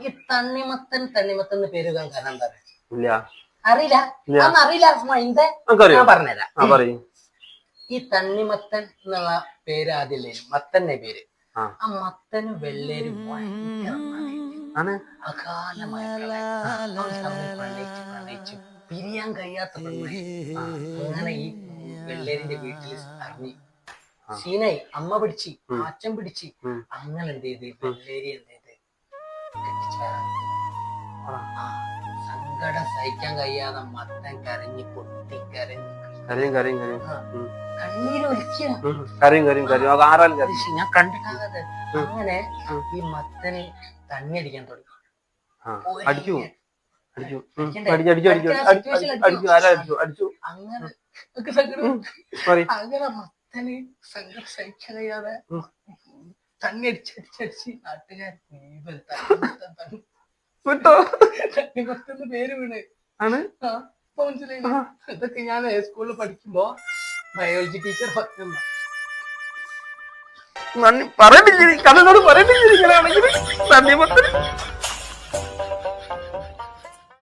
ഈ തണ്ണിമത്തൻ പേര് കാരണം എന്താ ഇല്ല അറിയില്ല അറിയില്ല ഞാൻ പറഞ്ഞുതരാം. ഈ തണ്ണിമത്തൻ എന്നുള്ള പേര് ആദ്യല്ലേ മത്തന്റെ പേര്. ആ മത്തനും വെള്ളേരും അകാലമായ പ്രണയിച്ച് പിരിയാൻ കഴിയാത്ത അങ്ങനെ ഈ വെള്ളേരിന്റെ വീട്ടിൽ അറിഞ്ഞു സീനായി. അമ്മ പിടിച്ച് അച്ഛൻ പിടിച്ച് അങ്ങനെ എന്ത് ചെയ്ത് വെള്ളേരി എന്ത് ചെയ്ത് സങ്കടം സഹിക്കാൻ കഴിയാതെ മത്തൻ കരഞ്ഞ് പൊട്ടി ഞാൻ കണ്ടിട്ടാകത്. അങ്ങനെ ഈ മത്തന് തണ്ണി അടിക്കാൻ തുടങ്ങി. അങ്ങനെ മത്തന് സങ്കടം സഹിക്കാൻ കഴിയാതെ തണ്ണി അടിച്ചടിച്ചടിച്ച് നാട്ടുകാർ തണ്ണിമത്തന്റെ പേര് വീണ് മനസ്സിലായി. ഇതൊക്കെ ഞാൻ സ്കൂളിൽ പഠിക്കുമ്പോ ബയോളജി ടീച്ചർ പറയണ്ടിരിക്കണാണെങ്കിൽ തണ്ണിമത്തൻ